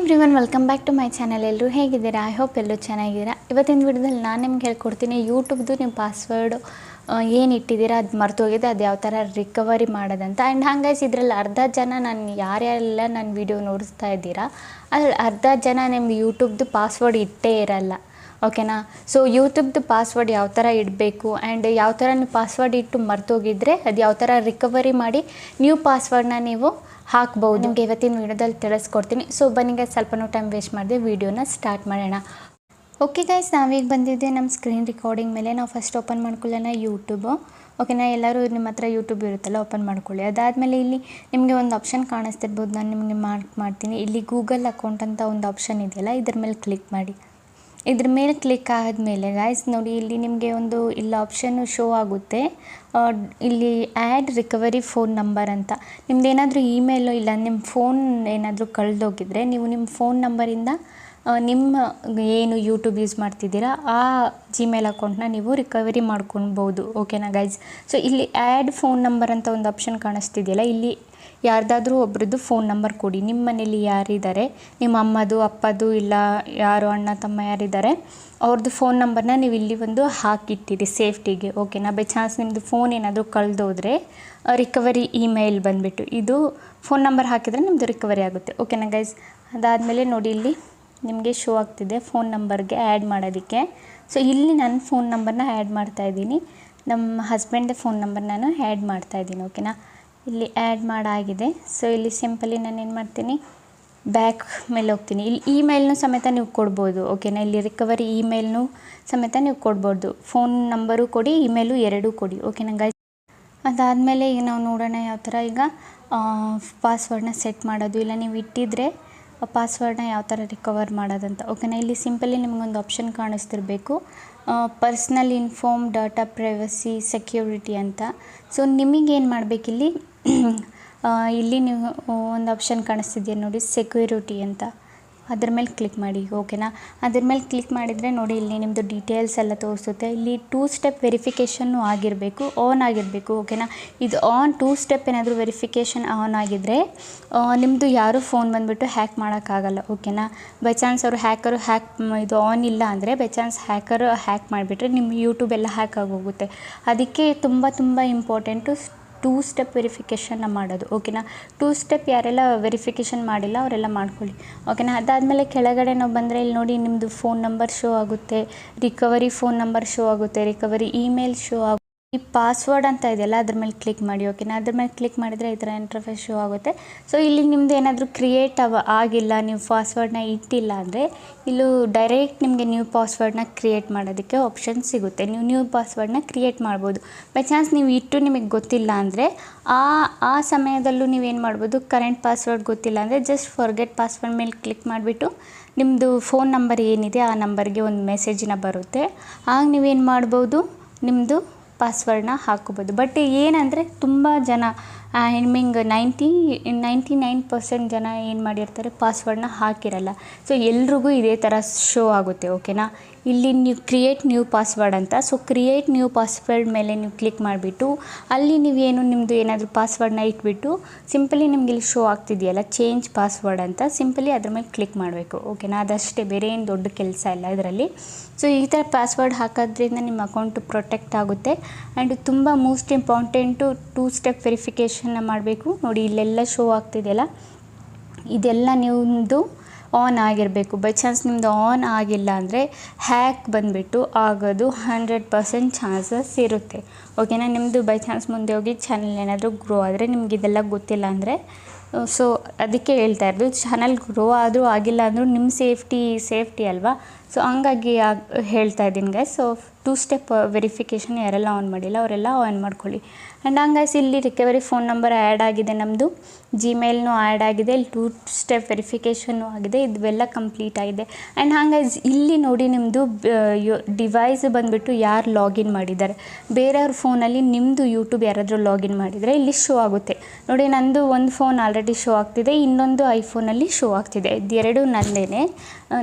Everyone welcome back to my channel. ಎಲ್ಲರೂ ಹೇಗಿದ್ದೀರಾ? I hope ಎಲ್ಲರೂ ಚೆನ್ನಾಗಿದ್ದೀರಾ. ಇವತ್ತಿನ ವಿಡಿಯೋದಲ್ಲಿ ನಾನು ನಿಮ್ಗೆ ಹೇಳ್ಕೊಡ್ತೀನಿ ಯೂಟ್ಯೂಬ್ದು ನಿಮ್ಮ ಪಾಸ್ವರ್ಡು ಏನು ಇಟ್ಟಿದ್ದೀರಾ ಅದು ಮರ್ತೋಗಿದೆ, ಅದು ಯಾವ ಥರ ರಿಕವರಿ ಮಾಡೋದಂತ. ಆ್ಯಂಡ್ ಹಂಗೈಸ್ ಇದರಲ್ಲಿ ಅರ್ಧ ಜನ ಯಾರೆಲ್ಲ ನನ್ನ ವಿಡಿಯೋ ನೋಡಿಸ್ತಾ ಇದ್ದೀರಾ ಅದ್ರಲ್ಲಿ ಅರ್ಧ ಜನ ನಿಮ್ದು ಯೂಟ್ಯೂಬ್ದು ಪಾಸ್ವರ್ಡ್ ಇಟ್ಟೇ ಇರಲ್ಲ, ಓಕೆನಾ? ಸೊ ಯೂಟ್ಯೂಬ್ದು ಪಾಸ್ವರ್ಡ್ ಯಾವ ಥರ ಇಡಬೇಕು ಆ್ಯಂಡ್ ಯಾವ ಥರ ನೀವು ಪಾಸ್ವರ್ಡ್ ಇಟ್ಟು ಮರ್ತೋಗಿದ್ರೆ ಅದು ಯಾವ ಥರ ರಿಕವರಿ ಮಾಡಿ ನ್ಯೂ ಪಾಸ್ವರ್ಡನ್ನ ನೀವು ಹಾಕ್ಬೋದು ನಿಮಗೆ ಇವತ್ತಿನ ವೀಡಿಯೋದಲ್ಲಿ ತಿಳಿಸ್ಕೊಡ್ತೀನಿ. ಸೊ ಬನ್ನಿಗೆ ಸ್ವಲ್ಪನೂ ಟೈಮ್ ವೇಸ್ಟ್ ಮಾಡಿದೆ ವಿಡಿಯೋನ ಸ್ಟಾರ್ಟ್ ಮಾಡೋಣ. ಓಕೆ ಗೈಸ್, ನಾವೀಗ ಬಂದಿದ್ದೆ ನಮ್ಮ ಸ್ಕ್ರೀನ್ ರೆಕಾರ್ಡಿಂಗ್ ಮೇಲೆ. ನಾವು ಫಸ್ಟ್ ಓಪನ್ ಮಾಡ್ಕೊಳ್ಳೋಣ ಯೂಟ್ಯೂಬು, ಓಕೆನಾ? ಎಲ್ಲರೂ ನಿಮ್ಮ ಹತ್ರ ಯೂಟ್ಯೂಬ್ ಇರುತ್ತಲ್ಲ, ಓಪನ್ ಮಾಡ್ಕೊಳ್ಳಿ. ಅದಾದಮೇಲೆ ಇಲ್ಲಿ ನಿಮಗೆ ಒಂದು ಆಪ್ಷನ್ ಕಾಣಿಸ್ತಿರ್ಬೋದು, ನಾನು ನಿಮಗೆ ಮಾಡ್ತೀನಿ. ಇಲ್ಲಿ ಗೂಗಲ್ ಅಕೌಂಟ್ ಅಂತ ಒಂದು ಆಪ್ಷನ್ ಇದೆಯಲ್ಲ, ಇದ್ರ ಮೇಲೆ ಕ್ಲಿಕ್ ಮಾಡಿ. ಇದ್ರ ಮೇಲೆ ಕ್ಲಿಕ್ ಆದಮೇಲೆ ಗೈಸ್ ನೋಡಿ, ಇಲ್ಲಿ ನಿಮಗೆ ಒಂದು ಇಲ್ಲಿ ಆಪ್ಷನ್ನು ಶೋ ಆಗುತ್ತೆ. ಇಲ್ಲಿ ಆ್ಯಡ್ ರಿಕವರಿ ಫೋನ್ ನಂಬರ್ ಅಂತ. ನಿಮ್ದು ಏನಾದರೂ ಇಮೇಲು ಇಲ್ಲ ನಿಮ್ಮ ಫೋನ್ ಏನಾದರೂ ಕಳೆದೋಗಿದ್ರೆ ನೀವು ನಿಮ್ಮ ಫೋನ್ ನಂಬರಿಂದ ನಿಮ್ಮ ಏನು ಯೂಟ್ಯೂಬ್ ಯೂಸ್ ಮಾಡ್ತಿದ್ದೀರಾ ಆ ಜಿಮೇಲ್ ಅಕೌಂಟ್ನ ನೀವು ರಿಕವರಿ ಮಾಡ್ಕೊಳ್ಬೋದು, ಓಕೆನಾ ಗೈಸ್? ಸೊ ಇಲ್ಲಿ ಆ್ಯಡ್ ಫೋನ್ ನಂಬರ್ ಅಂತ ಒಂದು ಆಪ್ಷನ್ ಕಾಣಿಸ್ತಿದೆಯಲ್ಲ, ಇಲ್ಲಿ ಯಾರ್ದಾದ್ರೂ ಒಬ್ರದ್ದು ಫೋನ್ ನಂಬರ್ ಕೊಡಿ. ನಿಮ್ಮ ಮನೇಲಿ ಯಾರಿದ್ದಾರೆ, ನಿಮ್ಮ ಅಮ್ಮದು ಅಪ್ಪದು ಇಲ್ಲ ಯಾರು ಅಣ್ಣ ತಮ್ಮ ಯಾರಿದ್ದಾರೆ ಅವ್ರದ್ದು ಫೋನ್ ನಂಬರ್ನ ನೀವು ಇಲ್ಲಿ ಒಂದು ಹಾಕಿಟ್ಟಿರಿ ಸೇಫ್ಟಿಗೆ, ಓಕೆನಾ? ಬೈ ಚಾನ್ಸ್ ನಿಮ್ಮದು ಫೋನ್ ಏನಾದರೂ ಕಳೆದೋದ್ರೆ ರಿಕವರಿ ಇಮೇಲ್ ಬಂದುಬಿಟ್ಟು ಇದು ಫೋನ್ ನಂಬರ್ ಹಾಕಿದರೆ ನಿಮ್ಮದು ರಿಕವರಿ ಆಗುತ್ತೆ, ಓಕೆನಾ ಗೈಸ್? ಅದಾದಮೇಲೆ ನೋಡಿ ಇಲ್ಲಿ ನಿಮಗೆ ಶೋ ಆಗ್ತಿದೆ ಫೋನ್ ನಂಬರ್ಗೆ ಆ್ಯಡ್ ಮಾಡೋದಕ್ಕೆ. ಸೊ ಇಲ್ಲಿ ನನ್ನ ಫೋನ್ ನಂಬರ್ನ ಆ್ಯಡ್ ಮಾಡ್ತಾಯಿದ್ದೀನಿ, ನಮ್ಮ ಹಸ್ಬೆಂಡ್ ಫೋನ್ ನಂಬರ್ ನಾನು ಆ್ಯಡ್ ಮಾಡ್ತಾಯಿದ್ದೀನಿ, ಓಕೆನಾ? ಇಲ್ಲಿ ಆ್ಯಡ್ ಮಾಡಾಗಿದೆ. ಸೊ ಇಲ್ಲಿ ಸಿಂಪಲಿ ನಾನು ಏನು ಮಾಡ್ತೀನಿ, ಬ್ಯಾಕ್ ಮೇಲೆ ಹೋಗ್ತೀನಿ. ಇಲ್ಲಿ ಇಮೇಲ್ನು ಸಮೇತ ನೀವು ಕೊಡ್ಬೋದು, ಓಕೆನಾ? ಇಲ್ಲಿ ರಿಕವರಿ ಇಮೇಲ್ನು ಸಮೇತ ನೀವು ಕೊಡ್ಬೋದು. ಫೋನ್ ನಂಬರು ಕೊಡಿ, ಇಮೇಲು ಎರಡೂ ಕೊಡಿ, ಓಕೆನಾ ಗೈಸ್? ಅದಾದಮೇಲೆ ಈಗ ನಾವು ನೋಡೋಣ ಯಾವ ಥರ ಈಗ ಪಾಸ್ವರ್ಡನ್ನ ಸೆಟ್ ಮಾಡೋದು, ಇಲ್ಲ ನೀವು ಇಟ್ಟಿದ್ರೆ ಪಾಸ್ವರ್ಡನ್ನ ಯಾವ ಥರ ರಿಕವರ್ ಮಾಡೋದಂತ, ಓಕೆನಾ? ಇಲ್ಲಿ ಸಿಂಪಲಿ ನಿಮಗೊಂದು ಆಪ್ಷನ್ ಕಾಣಿಸ್ತಿರಬೇಕು, personal inform data privacy security ಅಂತ. ಸೊ ನಿಮಗೇನು ಮಾಡಬೇಕಿಲ್ಲಿ ಇಲ್ಲಿ ನೀವು ಒಂದು ಆಪ್ಷನ್ ಕಾಣಿಸ್ತಿದೆಯಾ ನೋಡಿ, ಸೆಕ್ಯೂರಿಟಿ ಅಂತ, ಅದ್ರ ಮೇಲೆ ಕ್ಲಿಕ್ ಮಾಡಿ, ಓಕೆನಾ? ಅದ್ರ ಮೇಲೆ ಕ್ಲಿಕ್ ಮಾಡಿದರೆ ನೋಡಿ ಇಲ್ಲಿ ನಿಮ್ಮದು ಡೀಟೇಲ್ಸ್ ಎಲ್ಲ ತೋರಿಸುತ್ತೆ. ಇಲ್ಲಿ 2 ಸ್ಟೆಪ್ ವೆರಿಫಿಕೇಷನ್ನು ಆಗಿರಬೇಕು, ಆನ್ ಆಗಿರಬೇಕು, ಓಕೆನಾ? ಇದು ಆನ್ 2 ಸ್ಟೆಪ್ ಏನಾದರೂ ವೆರಿಫಿಕೇಷನ್ ಆನ್ ಆಗಿದ್ದರೆ ನಿಮ್ಮದು ಯಾರೂ ಫೋನ್ ಬಂದುಬಿಟ್ಟು ಹ್ಯಾಕ್ ಮಾಡೋಕ್ಕಾಗಲ್ಲ, ಓಕೆನಾ? ಬೈ ಚಾನ್ಸ್ ಅವರು ಹ್ಯಾಕ್ ಇದು ಆನ್ ಇಲ್ಲ ಅಂದರೆ ಬೈ ಚಾನ್ಸ್ ಹ್ಯಾಕರು ಹ್ಯಾಕ್ ಮಾಡಿಬಿಟ್ರೆ ನಿಮ್ಮ ಯೂಟ್ಯೂಬ್ ಎಲ್ಲ ಹ್ಯಾಕ್ ಆಗೋಗುತ್ತೆ. ಅದಕ್ಕೆ ತುಂಬ ಇಂಪಾರ್ಟೆಂಟು 2 ಸ್ಟೆಪ್ ವೆರಿಫಿಕೇಷನ್ನ ಮಾಡೋದು, ಓಕೆನಾ? 2 ಸ್ಟೆಪ್ ಯಾರೆಲ್ಲ ವೆರಿಫಿಕೇಷನ್ ಮಾಡಿಲ್ಲ ಅವರೆಲ್ಲ ಮಾಡ್ಕೊಳ್ಳಿ, ಓಕೆನಾ? ಅದಾದಮೇಲೆ ಕೆಳಗಡೆ ನಾವು ಬಂದರೆ ಇಲ್ಲಿ ನೋಡಿ ನಿಮ್ಮದು ಫೋನ್ ನಂಬರ್ ಶೋ ಆಗುತ್ತೆ, ರಿಕವರಿ ಫೋನ್ ನಂಬರ್ ಶೋ ಆಗುತ್ತೆ, ರಿಕವರಿ ಇಮೇಲ್ ಶೋ ಆಗುತ್ತೆ. ಈ ಪಾಸ್ವರ್ಡ್ ಅಂತ ಇದೆಯಲ್ಲ ಅದ್ರ ಮೇಲೆ ಕ್ಲಿಕ್ ಮಾಡಿ, ಓಕೆನಾ? ಅದ್ರ ಮೇಲೆ ಕ್ಲಿಕ್ ಮಾಡಿದರೆ ಈ ಥರ ಇಂಟರ್ಫೇಸ್ ಶೋ ಆಗುತ್ತೆ. ಸೊ ಇಲ್ಲಿ ನಿಮ್ಮದು ಏನಾದರೂ ಕ್ರಿಯೇಟ್ ಆಗಿಲ್ಲ, ನೀವು ಪಾಸ್ವರ್ಡನ್ನ ಇಟ್ಟಿಲ್ಲ ಅಂದರೆ ಇಲ್ಲೂ ಡೈರೆಕ್ಟ್ ನಿಮಗೆ ನ್ಯೂ ಪಾಸ್ವರ್ಡನ್ನ ಕ್ರಿಯೇಟ್ ಮಾಡೋದಕ್ಕೆ ಆಪ್ಷನ್ ಸಿಗುತ್ತೆ. ನೀವು ನ್ಯೂ ಪಾಸ್ವರ್ಡನ್ನ ಕ್ರಿಯೇಟ್ ಮಾಡ್ಬೋದು. ಬೈ ಚಾನ್ಸ್ ನೀವು ಇಟ್ಟು ನಿಮಗೆ ಗೊತ್ತಿಲ್ಲ ಅಂದರೆ ಆ ಸಮಯದಲ್ಲೂ ನೀವೇನು ಮಾಡ್ಬೋದು, ಕರೆಂಟ್ ಪಾಸ್ವರ್ಡ್ ಗೊತ್ತಿಲ್ಲ ಅಂದರೆ ಜಸ್ಟ್ ಫಾರ್ಗೆಟ್ ಪಾಸ್ವರ್ಡ್ ಮೇಲೆ ಕ್ಲಿಕ್ ಮಾಡಿಬಿಟ್ಟು ನಿಮ್ಮದು ಫೋನ್ ನಂಬರ್ ಏನಿದೆ ಆ ನಂಬರ್ಗೆ ಒಂದು ಮೆಸೇಜಿನ ಬರುತ್ತೆ. ಆಗ ನೀವೇನು ಮಾಡ್ಬೋದು, ನಿಮ್ಮದು ಪಾಸ್ವರ್ಡನ್ನ ಹಾಕೋಬೋದು. ಬಟ್ ಏನಂದರೆ ತುಂಬ ಜನ ಮೀನಿಂಗ್ 99% ಜನ ಏನು ಮಾಡಿರ್ತಾರೆ, ಪಾಸ್ವರ್ಡನ್ನ ಹಾಕಿರಲ್ಲ. ಸೊ ಎಲ್ರಿಗೂ ಇದೇ ಥರ ಶೋ ಆಗುತ್ತೆ, ಓಕೆನಾ? ಇಲ್ಲಿ ನೀವು ಕ್ರಿಯೇಟ್ ನ್ಯೂ ಪಾಸ್ವರ್ಡ್ ಅಂತ. ಸೊ ಕ್ರಿಯೇಟ್ ನ್ಯೂ ಪಾಸ್ವರ್ಡ್ ಮೇಲೆ ನೀವು ಕ್ಲಿಕ್ ಮಾಡಿಬಿಟ್ಟು ಅಲ್ಲಿ ನೀವೇನು ನಿಮ್ಮದು ಏನಾದರೂ ಪಾಸ್ವರ್ಡನ್ನ ಇಟ್ಬಿಟ್ಟು ಸಿಂಪಲಿ ನಿಮ್ಗೆ ಇಲ್ಲಿ ಶೋ ಆಗ್ತಿದೆಯಲ್ಲ ಚೇಂಜ್ ಪಾಸ್ವರ್ಡ್ ಅಂತ, ಸಿಂಪಲಿ ಅದ್ರ ಮೇಲೆ ಕ್ಲಿಕ್ ಮಾಡಬೇಕು, ಓಕೆನಾ? ಅದಷ್ಟೇ, ಬೇರೆ ಏನು ದೊಡ್ಡ ಕೆಲಸ ಇಲ್ಲ ಇದರಲ್ಲಿ. ಸೊ ಈ ಥರ ಪಾಸ್ವರ್ಡ್ ಹಾಕೋದ್ರಿಂದ ನಿಮ್ಮ ಅಕೌಂಟು ಪ್ರೊಟೆಕ್ಟ್ ಆಗುತ್ತೆ. ಆ್ಯಂಡ್ ತುಂಬ ಮೋಸ್ಟ್ ಇಂಪಾರ್ಟೆಂಟು 2 ಸ್ಟೆಪ್ ವೆರಿಫಿಕೇಷನ್ನ ಮಾಡಬೇಕು. ನೋಡಿ ಇಲ್ಲೆಲ್ಲ ಶೋ ಆಗ್ತಿದೆಯಲ್ಲ, ಇದೆಲ್ಲ ನಿಮ್ಮದು ಆನ್ ಆಗಿರಬೇಕು. ಬೈ ಚಾನ್ಸ್ ನಿಮ್ಮದು ಆನ್ ಆಗಿಲ್ಲ ಅಂದರೆ ಹ್ಯಾಕ್ ಬಂದುಬಿಟ್ಟು ಆಗೋದು 100% ಚಾನ್ಸಸ್ ಇರುತ್ತೆ, ಓಕೆನಾ? ನಿಮ್ಮದು ಬೈ ಚಾನ್ಸ್ ಮುಂದೆ ಹೋಗಿ ಚಾನಲ್ ಏನಾದರೂ ಗ್ರೋ ಆದರೆ ನಿಮ್ಗೆ ಇದೆಲ್ಲ ಗೊತ್ತಿಲ್ಲ ಅಂದರೆ, ಸೊ ಅದಕ್ಕೆ ಹೇಳ್ತಾ ಇರೋದು, ಚಾನಲ್ ಗ್ರೋ ಆದರೂ ಆಗಿಲ್ಲ ಅಂದರೂ ನಿಮ್ಮ ಸೇಫ್ಟಿ ಅಲ್ವಾ? ಸೊ ಹಂಗಾಗಿ ಹೇಳ್ತಾ ಇದ್ದೀನಿ ಗೈಸ್. ಸೊ 2 ಸ್ಟೆಪ್ ವೆರಿಫಿಕೇಷನ್ ಯಾರೆಲ್ಲ ಆನ್ ಮಾಡಿಲ್ಲ ಅವರೆಲ್ಲ ಆನ್ ಮಾಡ್ಕೊಳ್ಳಿ. ಆ್ಯಂಡ್ ಹಂಗೈಸ್ ಇಲ್ಲಿ ರಿಕವರಿ ಫೋನ್ ನಂಬರ್ ಆ್ಯಡ್ ಆಗಿದೆ, ನಮ್ಮದು ಜಿಮೇಲ್ನು ಆ್ಯಡ್ ಆಗಿದೆ, ಇಲ್ಲಿ 2 ಸ್ಟೆಪ್ ವೆರಿಫಿಕೇಷನ್ನು ಆಗಿದೆ, ಇವೆಲ್ಲ ಕಂಪ್ಲೀಟ್ ಆಗಿದೆ. ಆ್ಯಂಡ್ ಹಂಗೈಸ್ ಇಲ್ಲಿ ನೋಡಿ ನಿಮ್ಮದು ಡಿವೈಸ್ ಬಂದುಬಿಟ್ಟು ಯಾರು ಲಾಗಿನ್ ಮಾಡಿದ್ದಾರೆ, ಬೇರೆಯವ್ರ ಫೋನಲ್ಲಿ ನಿಮ್ಮದು ಯೂಟ್ಯೂಬ್ ಯಾರಾದರೂ ಲಾಗಿನ್ ಮಾಡಿದರೆ ಇಲ್ಲಿ ಶೋ ಆಗುತ್ತೆ. ನೋಡಿ ನಂದು ಒಂದು ಫೋನ್ ಆಲ್ರೆಡಿ ಶೋ ಆಗ್ತಿದೆ, ಇನ್ನೊಂದು ಐಫೋನಲ್ಲಿ ಶೋ ಆಗ್ತಿದೆ. ಇದೆರಡು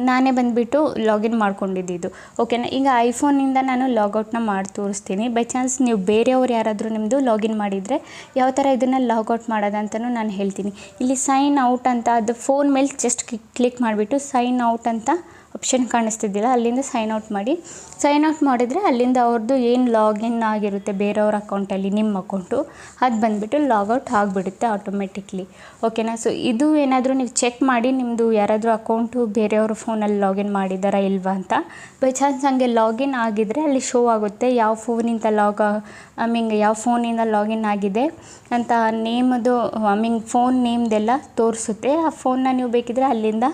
ನಾನೇ ಬಂದುಬಿಟ್ಟು ಲಾಗಿನ್ ಮಾಡ್ಕೊಂಡಿದ್ದು, ಓಕೆನಾ? ಈಗ ಐಫೋನಿಂದ ನಾನು ಲಾಗೌಟ್ನ ಮಾಡಿ ತೋರಿಸ್ತೀನಿ. ಬೈ ಚಾನ್ಸ್ ನೀವು ಬೇರೆಯವ್ರು ಯಾರಾದರೂ ನಿಮ್ಮದು ಲಾಗಿನ್ ಮಾಡಿದರೆ ಯಾವ ಥರ ಇದನ್ನು ಲಾಗೌಟ್ ಮಾಡೋದಂತಲೂ ನಾನು ಹೇಳ್ತೀನಿ. ಇಲ್ಲಿ ಸೈನ್ ಔಟ್ ಅಂತ ಅದು ಫೋನ್ ಮೇಲೆ ಜಸ್ಟ್ ಕ್ಲಿಕ್ ಮಾಡಿಬಿಟ್ಟು ಸೈನ್ ಔಟ್ ಅಂತ ಆಪ್ಷನ್ ಕಾಣಿಸ್ತಿದ್ದಿಲ್ಲ, ಅಲ್ಲಿಂದ ಸೈನ್ ಔಟ್ ಮಾಡಿ. ಸೈನ್ ಔಟ್ ಮಾಡಿದರೆ ಅಲ್ಲಿಂದ ಅವ್ರದ್ದು ಏನು ಲಾಗಿನ್ ಆಗಿರುತ್ತೆ ಬೇರೆಯವ್ರ ಅಕೌಂಟಲ್ಲಿ ನಿಮ್ಮ ಅಕೌಂಟು, ಅದು ಬಂದುಬಿಟ್ಟು ಲಾಗೌಟ್ ಆಗಿಬಿಡುತ್ತೆ ಆಟೋಮೆಟಿಕ್ಲಿ. ಓಕೆನಾ. ಸೊ ಇದು ಏನಾದರೂ ನೀವು ಚೆಕ್ ಮಾಡಿ ನಿಮ್ಮದು ಯಾರಾದರೂ ಅಕೌಂಟು ಬೇರೆಯವ್ರ ಫೋನಲ್ಲಿ ಲಾಗಿನ್ ಮಾಡಿದ್ದಾರಾ ಇಲ್ವಾ ಅಂತ. ಬೈ ಚಾನ್ಸ್ ಹಂಗೆ ಲಾಗಿನ್ ಆಗಿದ್ದರೆ ಅಲ್ಲಿ ಶೋ ಆಗುತ್ತೆ ಯಾವ ಫೋನಿಂದ ಯಾವ ಫೋನಿಂದ ಲಾಗಿನ್ ಆಗಿದೆ ಅಂತ ನೇಮದು ಫೋನ್ ನೇಮ್ದೆಲ್ಲ ತೋರಿಸುತ್ತೆ. ಆ ಫೋನ್ನ ನೀವು ಬೇಕಿದ್ರೆ ಅಲ್ಲಿಂದ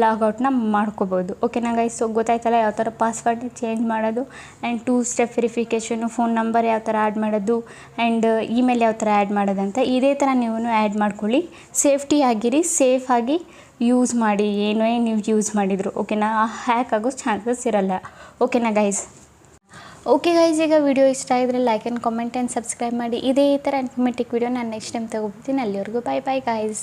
ಲಾಗೌಟ್ನ ಮಾಡ್ಕೋಬೋದು. ಓಕೆನಾ ಗೈಸ್. ಸೊ ಗೊತ್ತಾಯ್ತಲ್ಲ ಯಾವ ಥರ ಪಾಸ್ವರ್ಡ್ ಚೇಂಜ್ ಮಾಡೋದು and 2 step verification, phone number ಯಾವ ಥರ ಆ್ಯಡ್ ಮಾಡೋದು ಆ್ಯಂಡ್ ಇಮೇಲ್ ಯಾವ ಥರ ಆ್ಯಡ್ ಮಾಡೋದಂತ ಇದೇ ಥರ ನೀವು ಆ್ಯಡ್ ಮಾಡ್ಕೊಳ್ಳಿ. ಸೇಫ್ಟಿ ಆಗಿರಿ, ಸೇಫಾಗಿ ಯೂಸ್ ಮಾಡಿ ಏನೇ ನೀವು ಯೂಸ್ ಮಾಡಿದ್ರು. ಓಕೆನಾ. ಹ್ಯಾಕ್ ಆಗೋ ಚಾನ್ಸಸ್ ಇರಲ್ಲ. ಓಕೆನಾ ಗೈಸ್. ಓಕೆ ಗೈಸ್, ಈಗ ವಿಡಿಯೋ ಇಷ್ಟ ಆಗಿದ್ರೆ like and comment and subscribe ಮಾಡಿ. ಇದೇ ಥರ ಇನ್ಫಾರ್ಮೇಟಿವ್ ವಿಡಿಯೋ ನಾನು ನೆಕ್ಸ್ಟ್ ಟೈಮ್ ತೊಗೊಳ್ತೀನಿ. ಅಲ್ಲಿವರೆಗೂ ಬೈ ಬೈ ಗೈಸ್.